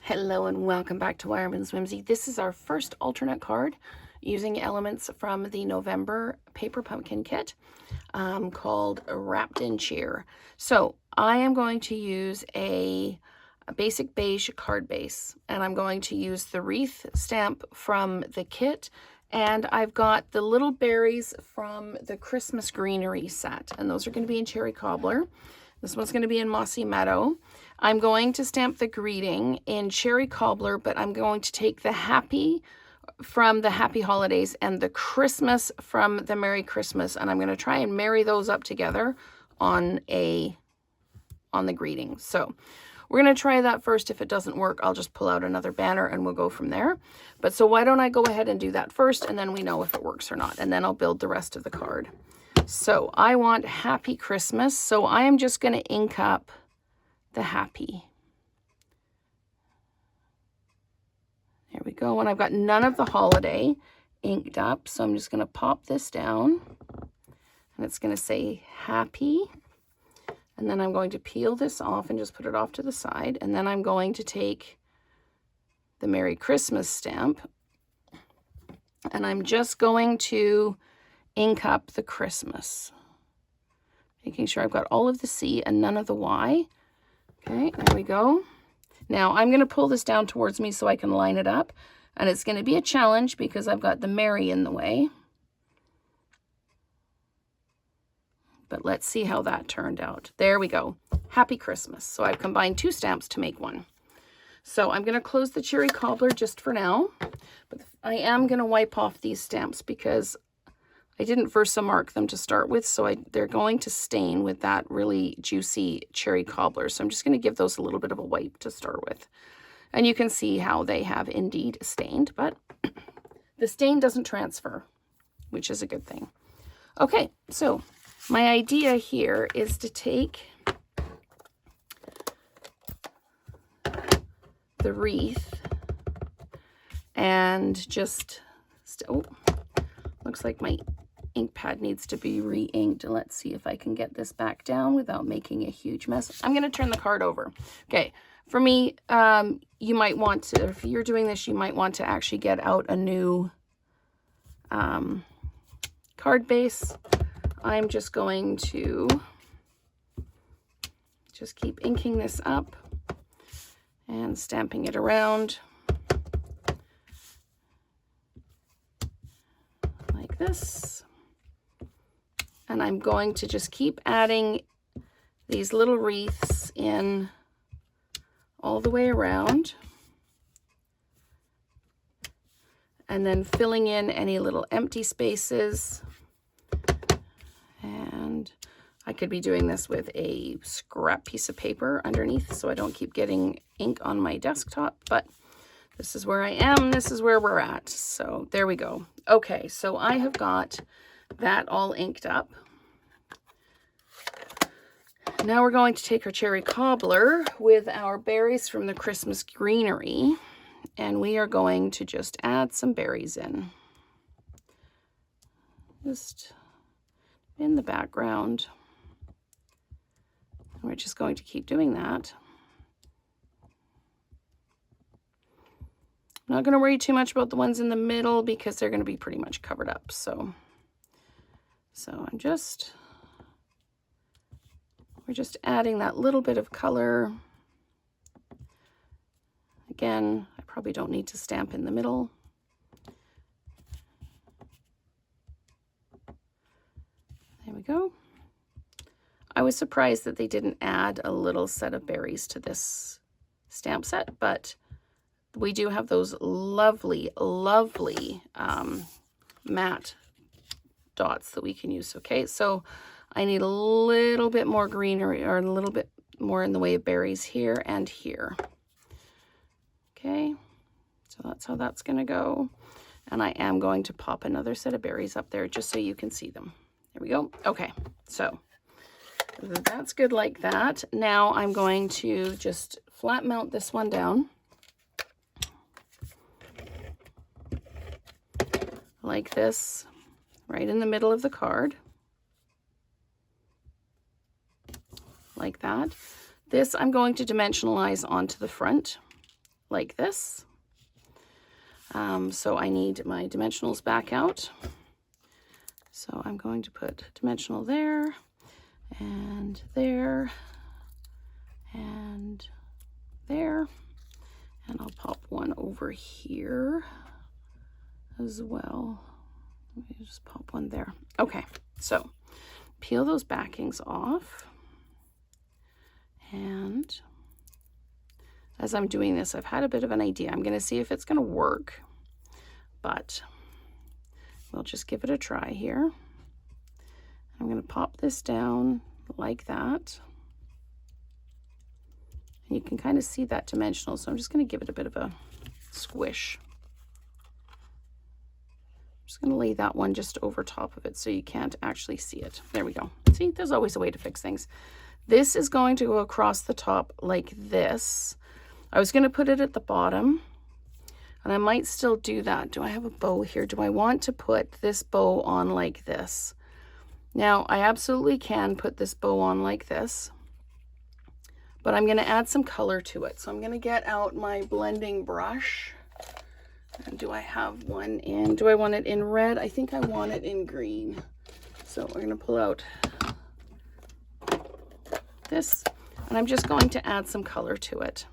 Hello and welcome back to Wireman's Whimsy. This is our first alternate card using elements from the November paper pumpkin kit called Wrapped in Cheer. So I am going to use a basic beige card base, and I'm going to use the wreath stamp from the kit, and I've got the little berries from the Christmas greenery set, and those are going to be in cherry cobbler. This one's going to be in mossy meadow. I'm going to stamp the greeting in cherry cobbler, but I'm going to take the happy from the happy holidays and the Christmas from the Merry Christmas, and I'm going to try and marry those up together on the greeting. So we're going to try that first. If it doesn't work, I'll just pull out another banner and we'll go from there. But so why don't I go ahead and do that first, and then we know if it works or not, and then I'll build the rest of the card. So I want Happy Christmas, so I am just going to ink up the happy. There we go, and I've got none of the holiday inked up, so I'm just going to pop this down, and it's going to say happy, and then I'm going to peel this off and just put it off to the side, and then I'm going to take the Merry Christmas stamp, and I'm just going to ink up the Christmas, making sure I've got all of the C and none of the Y. Okay, there we go. Now I'm going to pull this down towards me so I can line it up, and it's going to be a challenge because I've got the Merry in the way. But let's see how that turned out. There we go. Happy Christmas. So I've combined two stamps to make one. So I'm going to close the cherry cobbler just for now, but I am going to wipe off these stamps because I didn't Versamark them to start with, so they're going to stain with that really juicy cherry cobbler. So I'm just going to give those a little bit of a wipe to start with. And you can see how they have indeed stained, but the stain doesn't transfer, which is a good thing. Okay, so my idea here is to take the wreath and just, looks like my ink pad needs to be re-inked. Let's see if I can get this back down without making a huge mess. I'm going to turn the card over. Okay, for me, you might want to, if you're doing this, you might want to actually get out a new card base. I'm just going to just keep inking this up and stamping it around like this. And I'm going to just keep adding these little wreaths in all the way around, and then filling in any little empty spaces. And I could be doing this with a scrap piece of paper underneath so I don't keep getting ink on my desktop, but this is where I am. This is where we're at. So there we go. Okay, so I have got that all inked up. Now we're going to take our cherry cobbler with our berries from the Christmas greenery, and we are going to just add some berries in. Just in the background. We're just going to keep doing that. I'm not going to worry too much about the ones in the middle because they're going to be pretty much covered up. So we're just adding that little bit of color. Again, I probably don't need to stamp in the middle. There we go. I was surprised that they didn't add a little set of berries to this stamp set, but we do have those lovely, lovely matte dots that we can use. Okay, so I need a little bit more greenery, or a little bit more in the way of berries here and here. Okay, so that's how that's going to go. And I am going to pop another set of berries up there just so you can see them. There we go. Okay, so that's good like that. Now I'm going to just flat mount this one down like this, right in the middle of the card, like that. This I'm going to dimensionalize onto the front. like this. So I need my dimensionals back out. So I'm going to put dimensional there, and there, and there. And I'll pop one over here as well. Let me just pop one there. Okay, so peel those backings off. And as I'm doing this, I've had a bit of an idea. I'm going to see if it's going to work, but we'll just give it a try here. I'm going to pop this down like that. And you can kind of see that dimensional, so I'm just going to give it a bit of a squish. I'm just going to lay that one just over top of it so you can't actually see it. There we go. See, there's always a way to fix things. This is going to go across the top like this. I was going to put it at the bottom, and I might still do that. Do I have a bow here? Do I want to put this bow on like this? Now, I absolutely can put this bow on like this, but I'm going to add some color to it. So I'm going to get out my blending brush. And do I have one in? Do I want it in red? I think I want it in green. So we're going to pull out this, and I'm just going to add some color to it.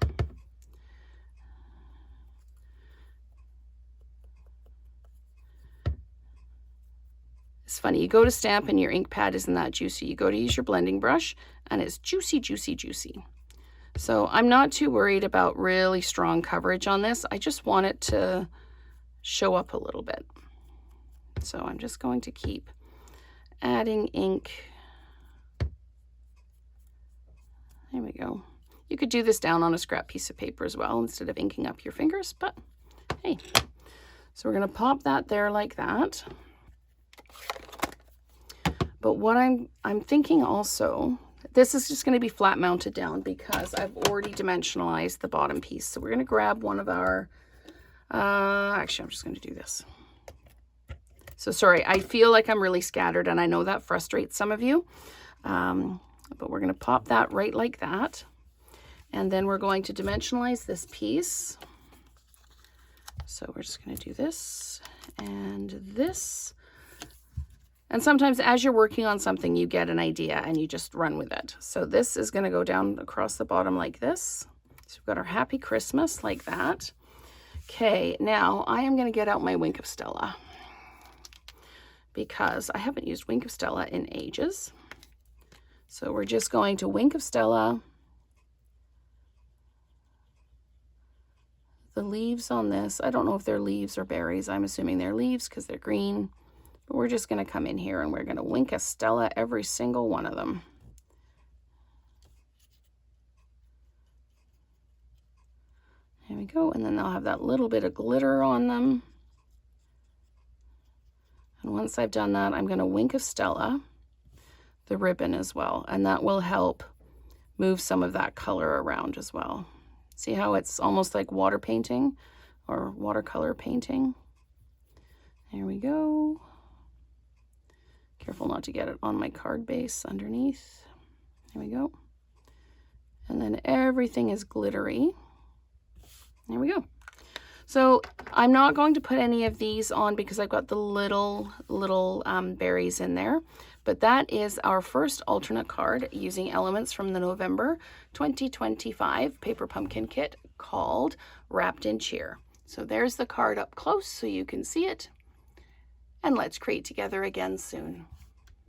It's funny, you go to stamp and your ink pad isn't that juicy. You go to use your blending brush and it's juicy, juicy, juicy. So I'm not too worried about really strong coverage on this. I just want it to show up a little bit. So I'm just going to keep adding ink. There we go. You could do this down on a scrap piece of paper as well instead of inking up your fingers, but hey. So we're going to pop that there like that. But what I'm thinking also, this is just going to be flat mounted down because I've already dimensionalized the bottom piece. So we're going to grab one of our, actually I'm just going to do this. So sorry, I feel like I'm really scattered and I know that frustrates some of you. But we're going to pop that right like that. And then we're going to dimensionalize this piece. So we're just going to do this and this. And sometimes as you're working on something, you get an idea and you just run with it. So this is going to go down across the bottom like this. So we've got our Happy Christmas like that. Okay, now I am going to get out my Wink of Stella because I haven't used Wink of Stella in ages. So we're just going to Wink of Stella the leaves on this. I don't know if they're leaves or berries. I'm assuming they're leaves because they're green. But we're just going to come in here and we're going to Wink of Stella every single one of them. There we go. And then they'll have that little bit of glitter on them. And once I've done that, I'm going to Wink of Stella the ribbon as well. And that will help move some of that color around as well. See how it's almost like water painting or watercolor painting? There we go. Careful not to get it on my card base underneath. There we go. And then everything is glittery. There we go. So I'm not going to put any of these on because I've got the little berries in there. But that is our first alternate card using elements from the November 2025 Paper Pumpkin Kit called Wrapped in Cheer. So there's the card up close so you can see it. And let's create together again soon.